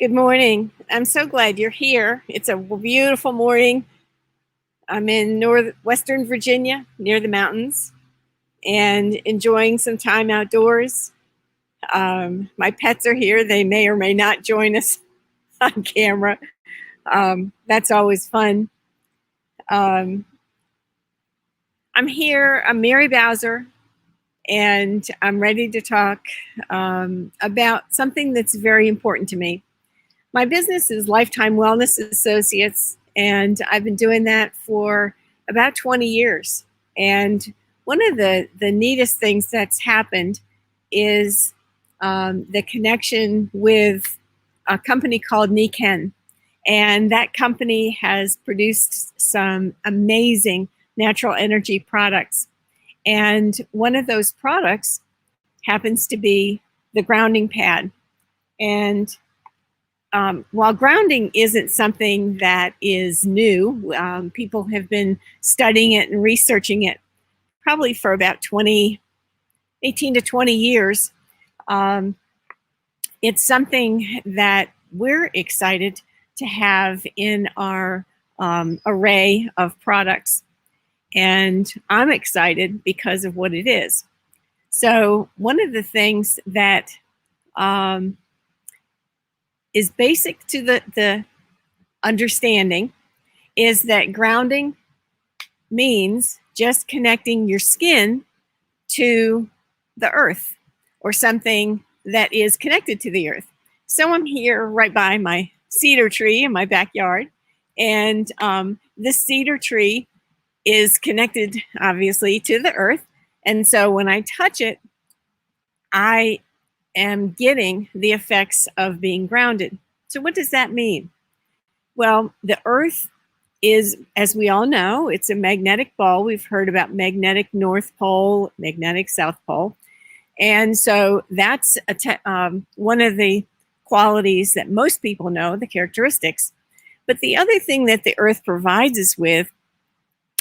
Good morning. I'm so glad you're here. It's a beautiful morning. I'm in northwestern Virginia near the mountains and enjoying some time outdoors. My pets are here. They may or may not join us on camera. That's always fun. Um, I'm here. I'm Mary Bowser, and I'm ready to talk about something that's very important to me. My business is Lifetime Wellness Associates, and I've been doing that for about 20 years. And one of the neatest things that's happened is the connection with a company called Niken. And that company has produced some amazing natural energy products. And one of those products happens to be the grounding pad. And while grounding isn't something that is new, people have been studying it and researching it probably for about 18 to 20 years. It's something that we're excited to have in our array of products. And I'm excited because of what it is. So one of the things that is basic to the understanding is that grounding means just connecting your skin to the earth or something that is connected to the earth. So I'm here right by my cedar tree in my backyard, and this cedar tree is connected obviously to the earth. And so when I touch it, I am getting the effects of being grounded. So what does that mean? Well, the earth is, as we all know, it's a magnetic ball. We've heard about magnetic North Pole, magnetic South Pole. And so that's one of the qualities that most people know, the characteristics. But the other thing that the earth provides us with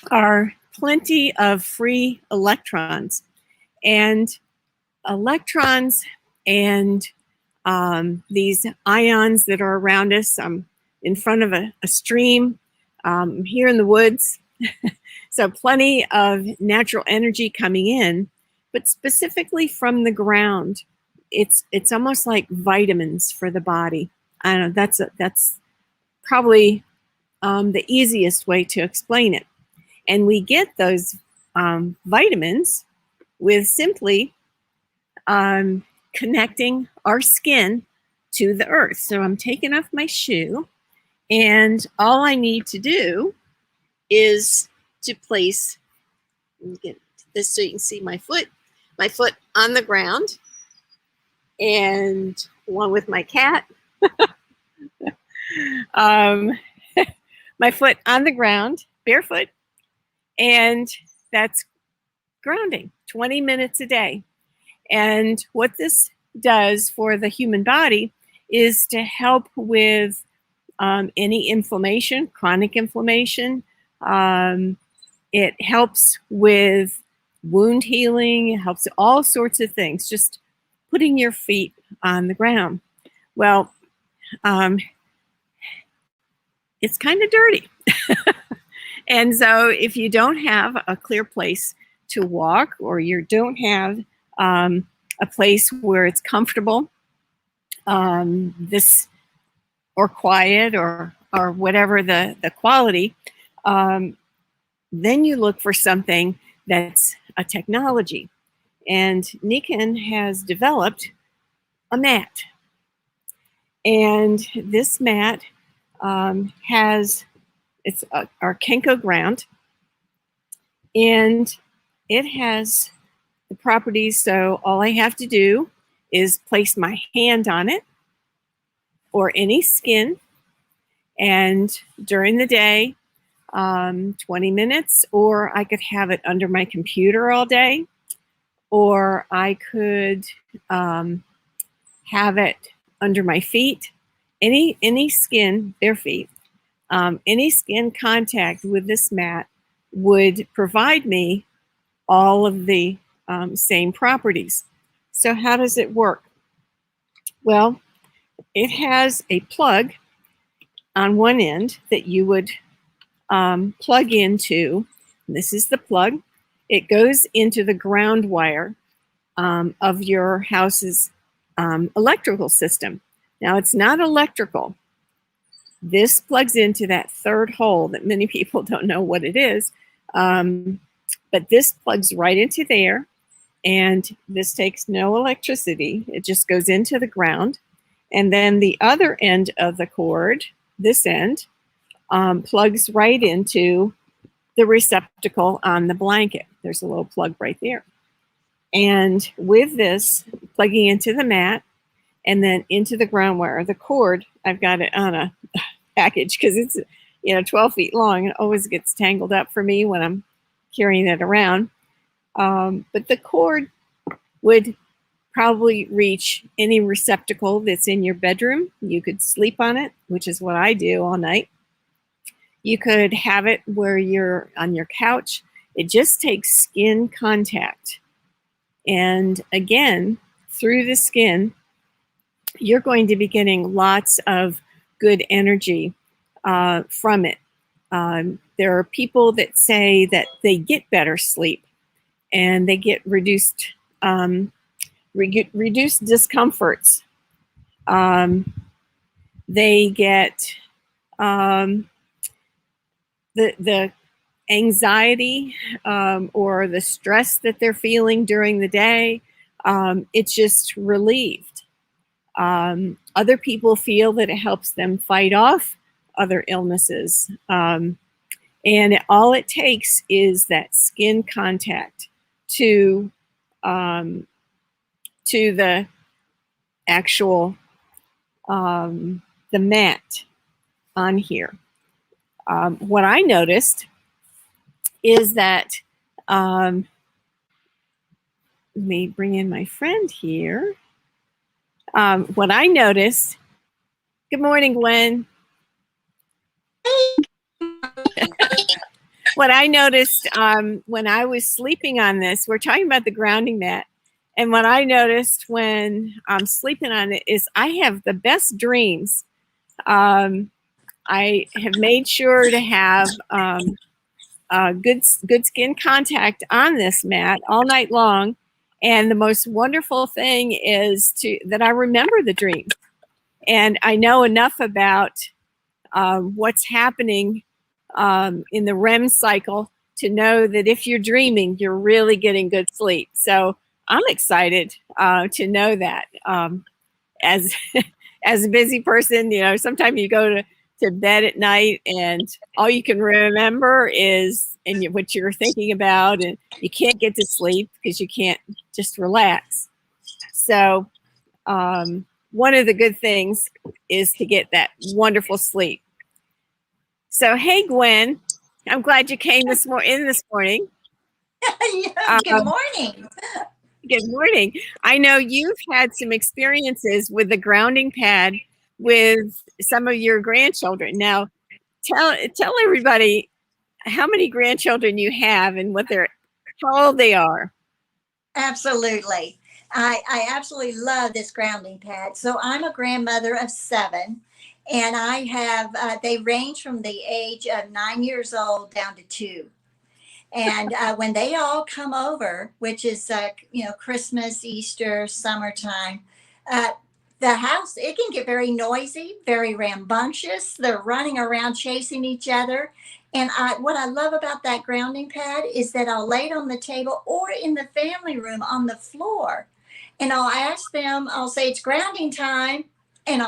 are plenty of free electrons. And electrons and these ions that are around us. I'm in front of a stream here in the woods. So plenty of natural energy coming in, but specifically from the ground. It's almost like vitamins for the body. I don't know, that's probably the easiest way to explain it. And we get those vitamins with simply connecting our skin to the earth. So I'm taking off my shoe, and all I need to do is to place, let me get this so you can see my foot on the ground, and along with my cat, my foot on the ground, barefoot, and that's grounding 20 minutes a day. And what this does for the human body is to help with any inflammation, chronic inflammation. It helps with wound healing. It helps all sorts of things, just putting your feet on the ground. Well, it's kind of dirty. And so if you don't have a clear place to walk, or you don't have a place where it's comfortable, this or quiet or whatever the quality, then you look for something that's a technology. And Niken has developed a mat. And this mat it's our Kenko ground, and it has the properties. So all I have to do is place my hand on it or any skin, and during the day, 20 minutes, or I could have it under my computer all day, or I could have it under my feet, any skin, bare feet, any skin contact with this mat would provide me all of the same properties. So how does it work? Well, it has a plug on one end that you would plug into. This is the plug. It goes into the ground wire of your house's electrical system. Now, it's not electrical. This plugs into that third hole that many people don't know what it is. But this plugs right into there, and this takes no electricity. It just goes into the ground. And then the other end of the cord, this end, plugs right into the receptacle on the blanket. There's a little plug right there. And with this plugging into the mat and then into the ground wire, the cord, I've got it on a package because it's 12 feet long and it always gets tangled up for me when I'm carrying it around. But the cord would probably reach any receptacle that's in your bedroom. You could sleep on it, which is what I do all night. You could have it where you're on your couch. It just takes skin contact. And again, through the skin, you're going to be getting lots of good energy from it. There are people that say that they get better sleep and they get reduced discomforts. They get the anxiety or the stress that they're feeling during the day. It's just relieved. Other people feel that it helps them fight off other illnesses. And all it takes is that skin contact to the actual the mat on here. What I noticed is that let me bring in my friend here. What I noticed. Good morning, Gwen. What I noticed when I was sleeping on this, we're talking about the grounding mat, and what I noticed when I'm sleeping on it is I have the best dreams. I have made sure to have good skin contact on this mat all night long, and the most wonderful thing is that I remember the dreams, and I know enough about what's happening in the REM cycle to know that if you're dreaming, you're really getting good sleep. So I'm excited to know that. As as a busy person, sometimes you go to bed at night and all you can remember is what you're thinking about, and you can't get to sleep because you can't just relax. So one of the good things is to get that wonderful sleep. So, hey, Gwen, I'm glad you came this morning. Good morning. Good morning. I know you've had some experiences with the grounding pad with some of your grandchildren. Now, tell everybody how many grandchildren you have and how old they are. Absolutely. I absolutely love this grounding pad. So I'm a grandmother of 7, and I have, they range from the age of 9 years old down to 2. And when they all come over, which is, Christmas, Easter, summertime, uh, the house, it can get very noisy, very rambunctious. They're running around chasing each other. And what I love about that grounding pad is that I'll lay it on the table or in the family room on the floor. And I'll ask them, I'll say, it's grounding time. And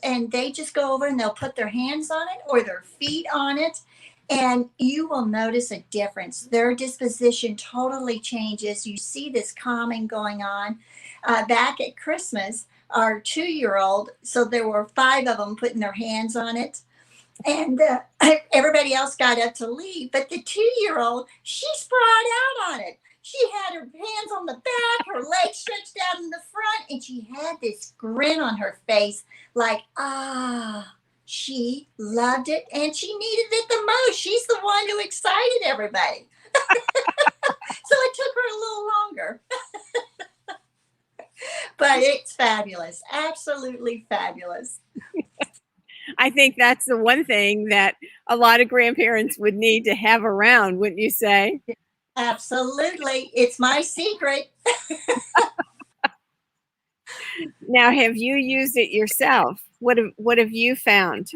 and they just go over and they'll put their hands on it or their feet on it, and you will notice a difference. Their disposition totally changes. You see this calming going on. Back at Christmas, our 2-year-old, so there were 5 of them putting their hands on it. And everybody else got up to leave. But the 2-year-old, she sprawled out on it. She had her hands on the back, her legs stretched out in the front, and she had this grin on her face like, she loved it and she needed it the most. She's the one who excited everybody. So it took her a little longer. But it's fabulous. Absolutely fabulous. I think that's the one thing that a lot of grandparents would need to have around, wouldn't you say? Absolutely. It's my secret. Now, have you used it yourself? What have you found?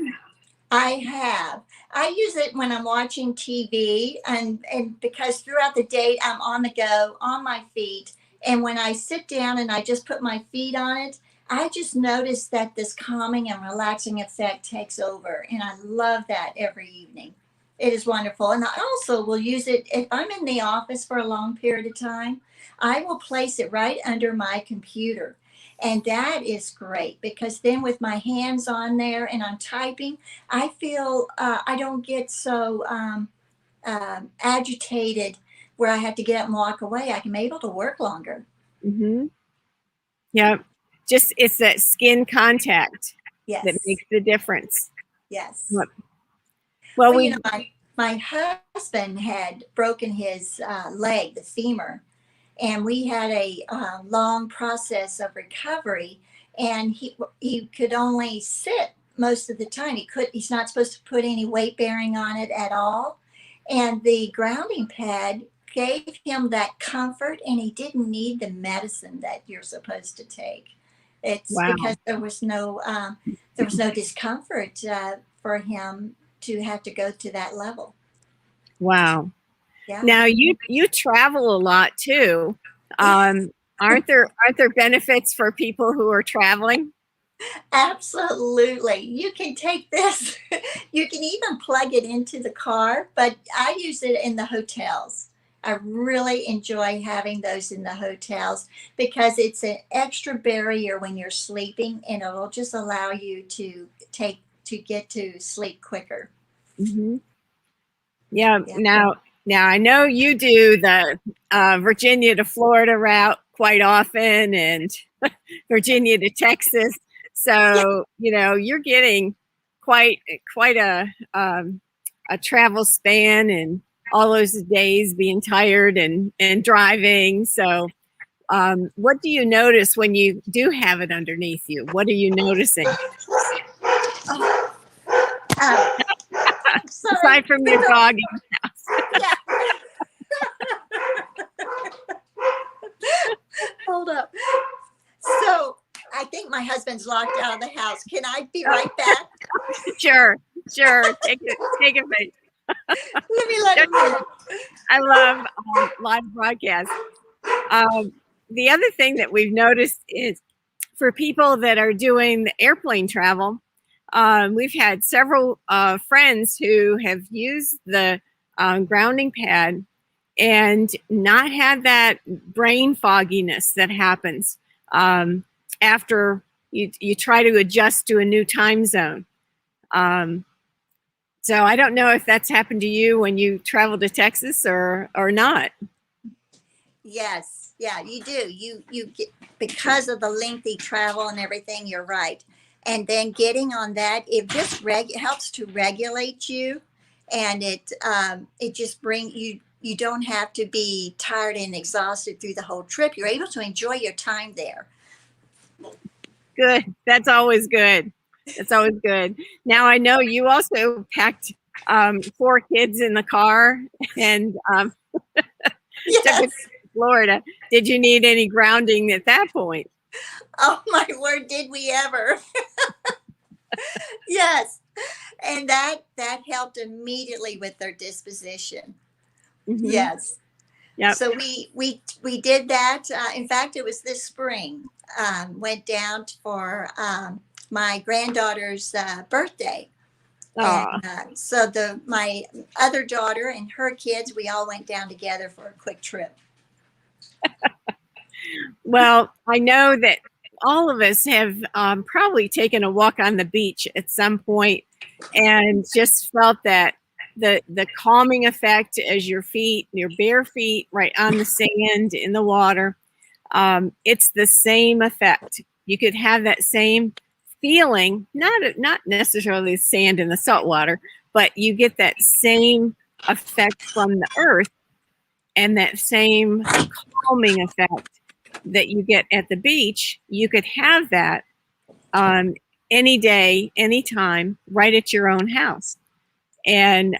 I have. I use it when I'm watching TV, and because throughout the day I'm on the go, on my feet. And when I sit down and I just put my feet on it, I just notice that this calming and relaxing effect takes over. And I love that every evening. It is wonderful. And I also will use it if I'm in the office for a long period of time. I will place it right under my computer. And that is great because then with my hands on there and I'm typing, I feel I don't get so agitated where I have to get up and walk away. I'm able to work longer. Mm-hmm. Yeah, just it's that skin contact that Yes. makes the difference. Yes. Well, Well, we my husband had broken his leg, the femur, and we had a long process of recovery. And he could only sit most of the time. He's not supposed to put any weight bearing on it at all. And the grounding pad gave him that comfort, and he didn't need the medicine that you're supposed to take. It's wow, because there was no discomfort for him to have to go to that level. wow. Yeah. Now you travel a lot too. Aren't there benefits for people who are traveling? Absolutely. You can take this, you can even plug it into the car, but I use it in the hotels. I really enjoy having those in the hotels because it's an extra barrier when you're sleeping and it'll just allow you to get to sleep quicker. Mm-hmm. Yeah. Yeah. Now I know you do the Virginia to Florida route quite often, and Virginia to Texas. So you're getting quite a travel span, and all those days being tired and driving. So, what do you notice when you do have it underneath you? What are you noticing? Oh, sorry. Aside from your dog. Yeah. Hold up. So I think my husband's locked out of the house. Can I be right back? Sure. Take it. Let me let him in. I love live broadcasts. The other thing that we've noticed is for people that are doing the airplane travel, we've had several friends who have used the grounding pad and not had that brain fogginess that happens after you try to adjust to a new time zone. So I don't know if that's happened to you when you travel to Texas or not. Yes, yeah, you do. You get, because of the lengthy travel and everything. You're right. And then getting on that, it just helps to regulate you, and it just bring you. You don't have to be tired and exhausted through the whole trip. You're able to enjoy your time there. Good. That's always good. That's always good. Now I know you also packed 4 kids in the car and took Yes. it to Florida. Did you need any grounding at that point? Oh my word, did we ever? Yes. And that helped immediately with their disposition. Mm-hmm. Yes. Yep. So we did that. In fact, it was this spring. Went down for my granddaughter's birthday. And so my other daughter and her kids, we all went down together for a quick trip. Well, I know that all of us have probably taken a walk on the beach at some point and just felt that the calming effect as your bare feet right on the sand in the water. It's the same effect. You could have that same feeling, not necessarily the sand in the salt water, but you get that same effect from the earth and that same calming effect that you get at the beach, you could have that any day, anytime, right at your own house. And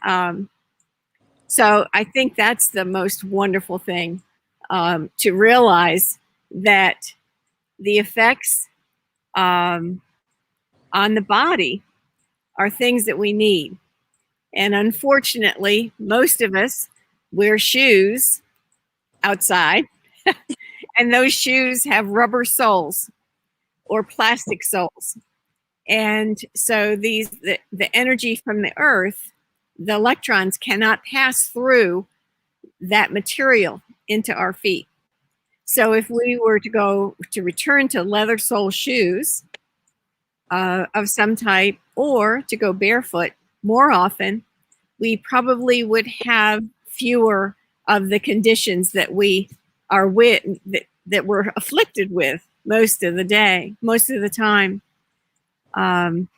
so I think that's the most wonderful thing, to realize that the effects on the body are things that we need. And unfortunately, most of us wear shoes outside, and those shoes have rubber soles or plastic soles. And so the energy from the earth, the electrons cannot pass through that material into our feet. So if we were to return to leather sole shoes of some type, or to go barefoot more often, we probably would have fewer of the conditions that we are with, that we're afflicted with most of the day, most of the time. Gwen,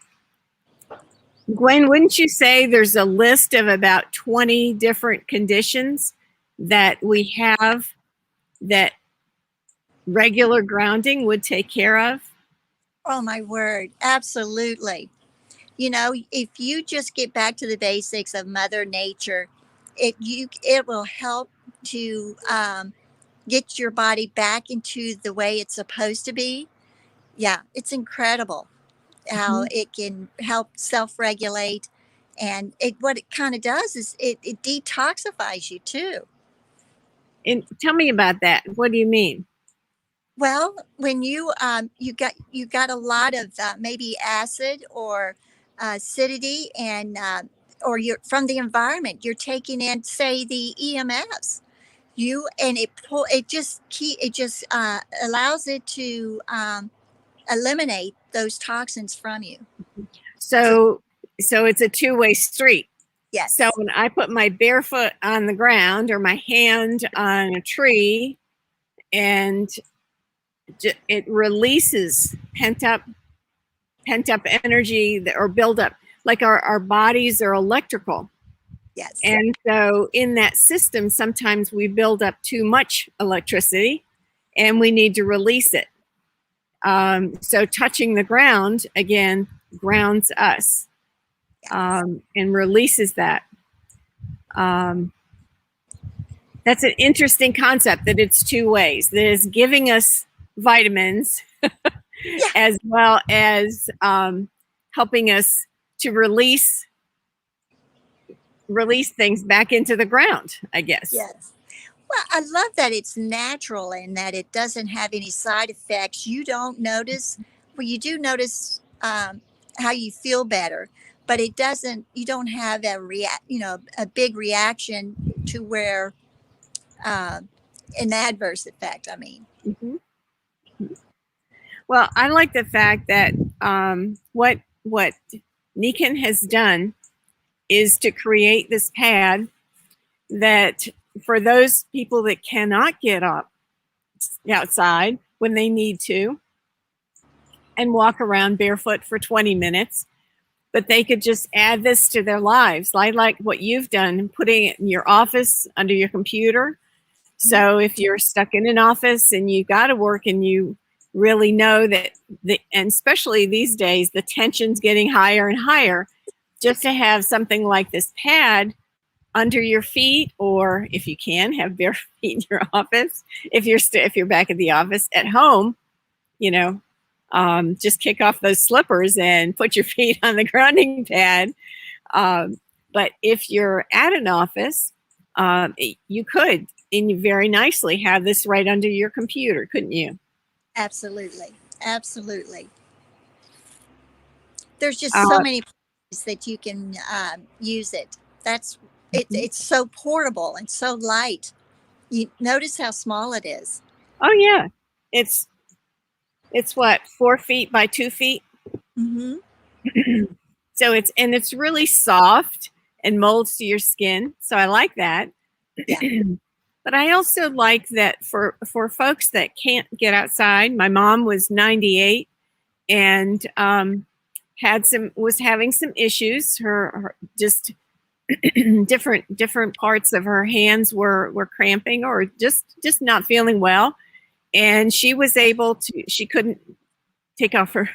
wouldn't you say there's a list of about 20 different conditions that we have that regular grounding would take care of? Oh, my word. Absolutely. You know, if you just get back to the basics of Mother Nature, it will help to get your body back into the way it's supposed to be. Yeah, it's incredible how it can help self-regulate, and what it kind of does is it detoxifies you too. And tell me about that. What do you mean? Well, when you got a lot of maybe acid or acidity, and or you're from the environment, you're taking in, say, the EMFs. It just allows it to eliminate those toxins from you. So it's a two-way street. Yes. So when I put my barefoot on the ground or my hand on a tree, and it releases pent up energy or buildup, like our bodies are electrical. Yes. And so in that system, sometimes we build up too much electricity and we need to release it. So touching the ground, again, grounds us, and releases that. That's an interesting concept, that it's two ways. That is giving us vitamins as well as helping us to release things back into the ground, I guess. Yes. Well, I love that it's natural and that it doesn't have any side effects. You don't notice, well, you do notice how you feel better, but it doesn't, you don't have a big reaction to where an adverse effect, I mean. Well, I like the fact that what Nikan has done is to create this pad that, for those people that cannot get up outside when they need to and walk around barefoot for 20 minutes, but they could just add this to their lives. I like what you've done, putting it in your office under your computer. So if you're stuck in an office and you got to work and you really know that, and especially these days, the tension's getting higher and higher, just to have something like this pad under your feet, or if you can, have bare feet in your office. If you're back at the office, at home, just kick off those slippers and put your feet on the grounding pad. But if you're at an office, you could, and you very nicely have this right under your computer, couldn't you? Absolutely. Absolutely. There's just so many places that you can use it. It's so portable and so light. You notice how small it is. Oh yeah, it's what, 4 feet by 2 feet. So it's really soft and molds to your skin. So I like that. Yeah. But I also like that for folks that can't get outside. My mom was 98 and was having some issues. Her just different parts of her hands were cramping, or just not feeling well. and she was able to. She couldn't take off her.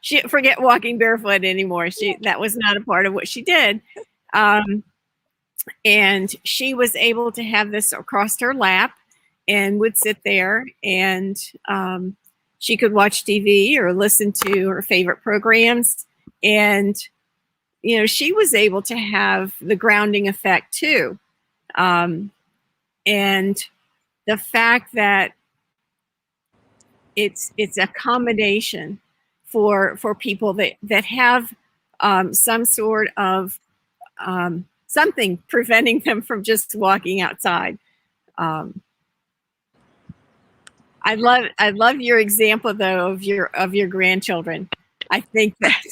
She forget walking barefoot anymore. That was not a part of what she did. And she was able to have this across her lap and would sit there, and she could watch TV or listen to her favorite programs. And, she was able to have the grounding effect too. And the fact that it's a combination for people that have some sort of something preventing them from just walking outside. I love your example though of your grandchildren. I think that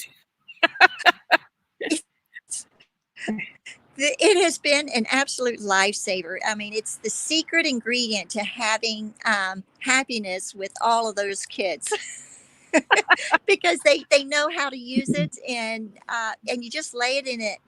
it has been an absolute lifesaver. I mean, it's the secret ingredient to having happiness with all of those kids. Because they know how to use it, and you just lay it in it,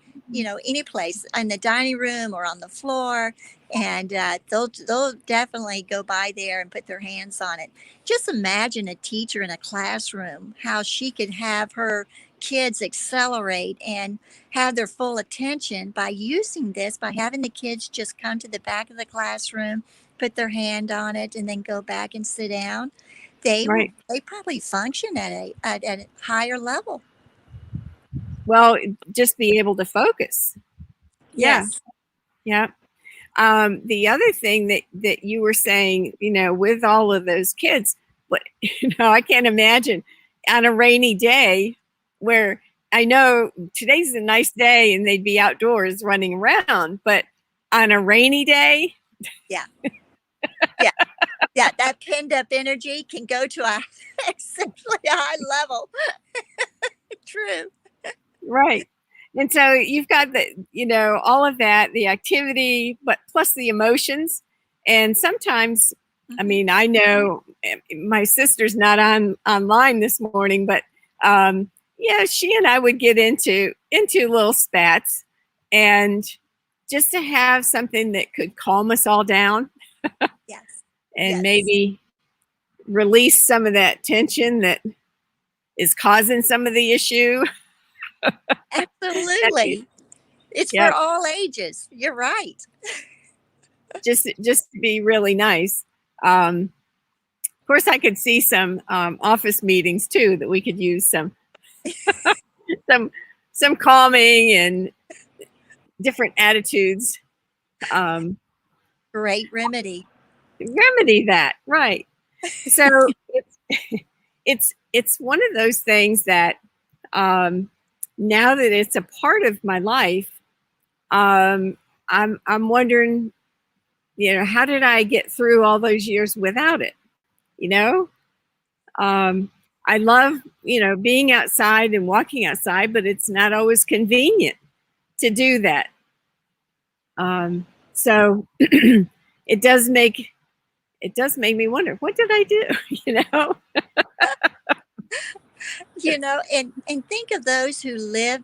any place in the dining room or on the floor, and they'll definitely go by there and put their hands on it. Just imagine a teacher in a classroom, how she could have her kids accelerate and have their full attention by using this, by having the kids just come to the back of the classroom, put their hand on it, and then go back and sit down. right. They probably function at a higher level. Well, just be able to focus. Yes. Yeah. The other thing that you were saying, with all of those kids, but I can't imagine on a rainy day where I know today's a nice day and they'd be outdoors running around, but on a rainy day. Yeah. Yeah. Yeah. That pinned up energy can go to a exceptionally high level. True. Right. And so you've got all of that, the activity, but plus the emotions. And sometimes, I mean, I know my sister's not online this morning, but she and I would get into little spats, and just to have something that could calm us all down. Yes. And maybe release some of that tension that is causing some of the issue. Absolutely. It's for all ages. You're right. Just to be really nice. Of course, I could see some office meetings too that we could use some some calming and different attitudes. Great remedy. Remedy that, right? So it's one of those things that now that it's a part of my life, I'm wondering, how did I get through all those years without it? I love, being outside and walking outside, but it's not always convenient to do that. So it does make me wonder, what did I do? And think of those who live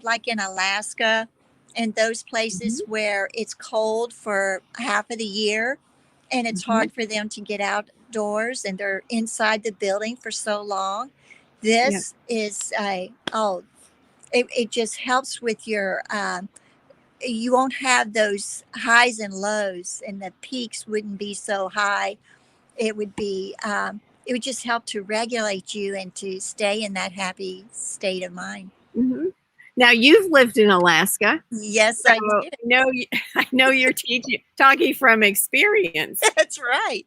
like in Alaska and those places where it's cold for half of the year, and it's hard for them to get outdoors, and they're inside the building for so long. This is it just helps with your you won't have those highs and lows, and the peaks wouldn't be so high. It would just help to regulate you and to stay in that happy state of mind. Mm-hmm. Now, you've lived in Alaska. Yes, so I did. I know you're talking from experience. That's right.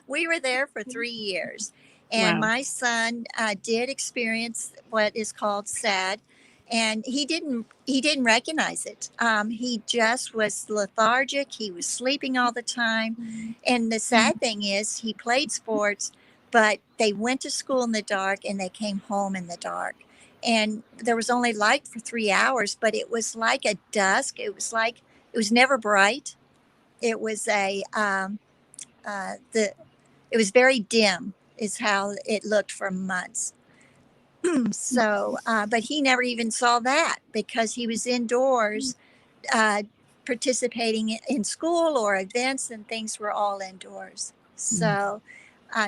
We were there for 3 years, and my son did experience what is called SAD, and he didn't recognize it. He just was lethargic. He was sleeping all the time, and the sad thing is, he played sports, but they went to school in the dark and they came home in the dark. And there was only light for 3 hours, but it was like a dusk. It was never bright. It was it was very dim, is how it looked for months. So, but he never even saw that because he was indoors, participating in school or events, and things were all indoors. So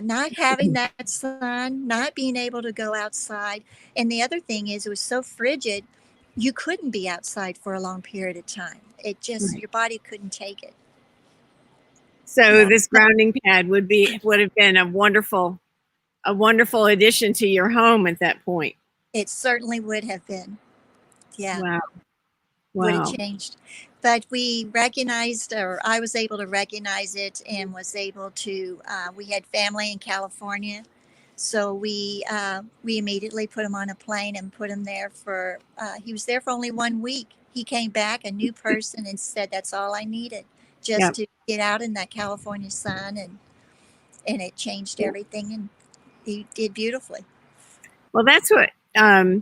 not having that sun, not being able to go outside. And the other thing is, it was so frigid, you couldn't be outside for a long period of time. It just, Right. your body couldn't take it. So Yeah, this grounding pad would have been a wonderful addition to your home at that point. it certainly would have been. Yeah, Wow. would have Wow. changed. But we recognized, or I was able to recognize it, and was able to. We had family in California, so we immediately put him on a plane and put him there for. He was there for only 1 week. He came back a new person and said, "That's all I needed, just Yep. to get out in that California sun," and it changed everything, and he did beautifully. Well, that's what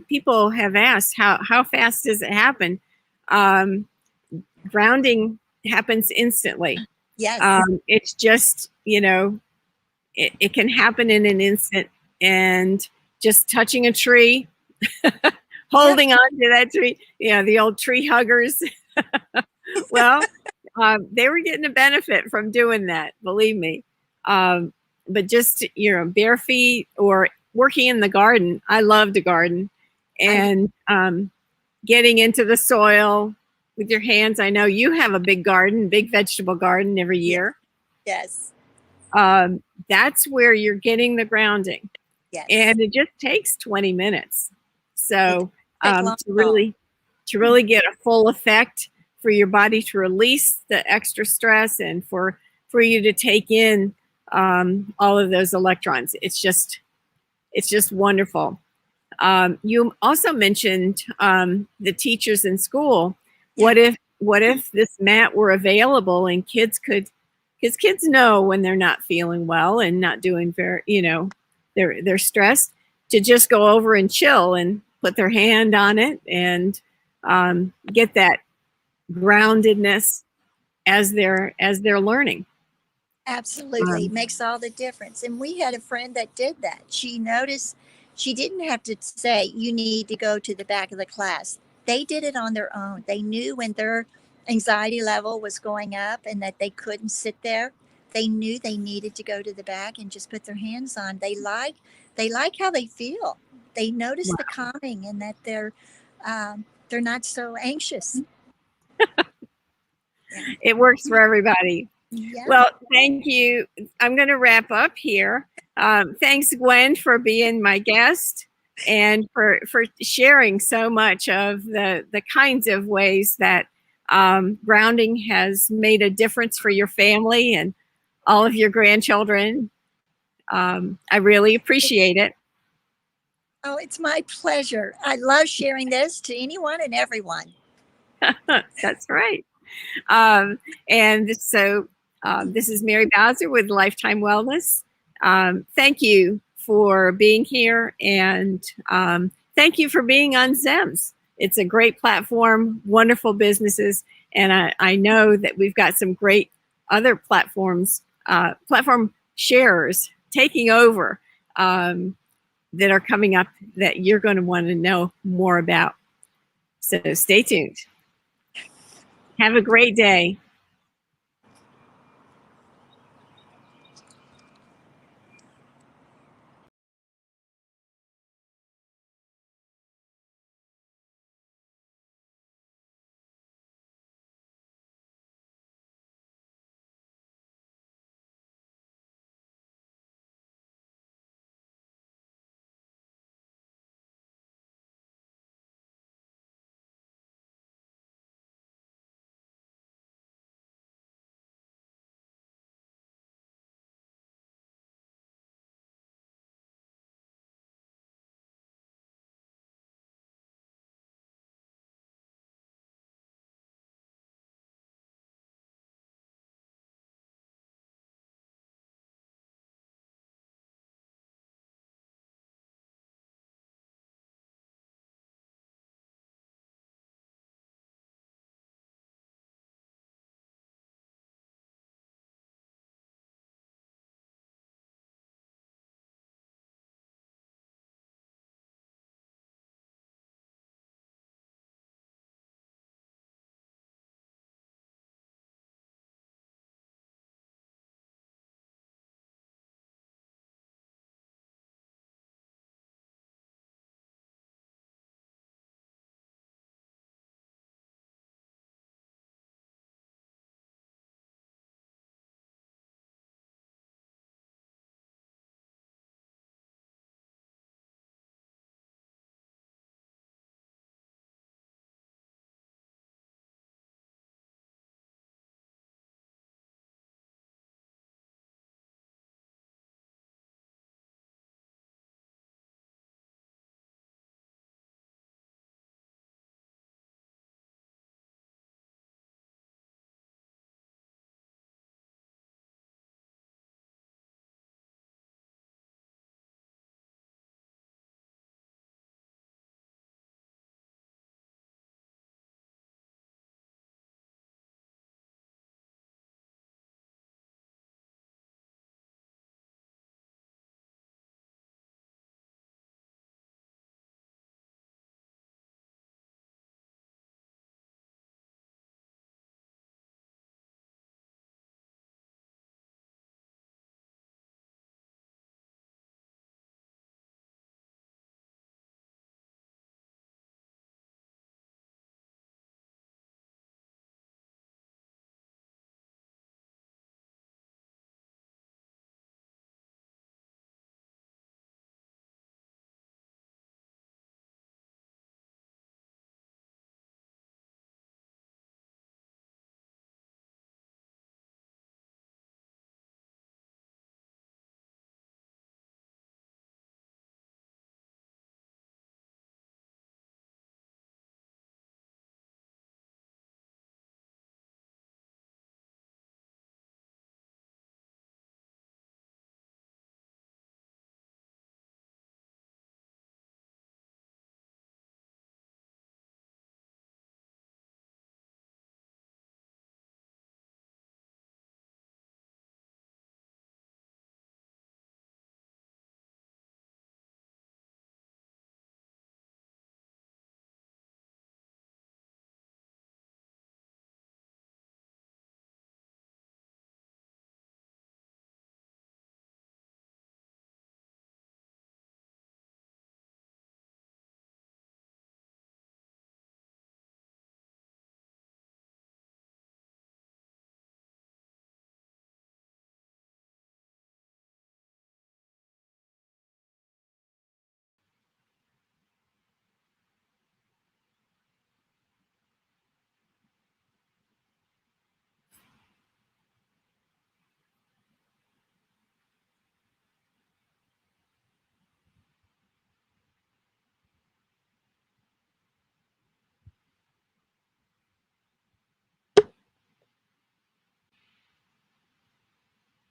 people have asked. How fast does it happen? Um, Grounding happens instantly. Yes, It's just, it can happen in an instant, and just touching a tree, yep, holding on to that tree, the old tree huggers. Well, they were getting a benefit from doing that, believe me. Um, but just, bare feet or working in the garden. I love to garden, I do. and getting into the soil with your hands. I know you have a big garden, big vegetable garden every Yeah, year. yes, That's where you're getting the grounding, yes. and it just takes 20 minutes. It So doesn't take long to at all. really get a full effect, for your body to release the extra stress, and for you to take in all of those electrons, it's just wonderful. You also mentioned the teachers in school. Yeah, What if this mat were available, and because kids know when they're not feeling well and not doing very, they're stressed, to just go over and chill and put their hand on it, and get that groundedness as they're learning. absolutely. Um, Makes all the difference. And we had a friend that did that. She noticed she didn't have to say, you need to go to the back of the class. They did it on their own. They knew when their anxiety level was going up and that they couldn't sit there. They knew they needed to go to the back and just put their hands on. They like how they feel. They notice the calming, and that they're not so anxious. Yeah. it works for everybody. Yeah. Well, thank you. I'm going to wrap up here. Thanks, Gwen, for being my guest, and for sharing so much of the kinds of ways that grounding has made a difference for your family and all of your grandchildren. I really appreciate it. Oh, it's my pleasure. I love sharing this to anyone and everyone. That's right. Um, and so this is Mary Bowser with Lifetime Wellness. Thank you for being here, and thank you for being on ZEMZ. It's a great platform, wonderful businesses, and I know that we've got some great other platform sharers taking over, that are coming up, that you're going to want to know more about. So stay tuned. Have a great day.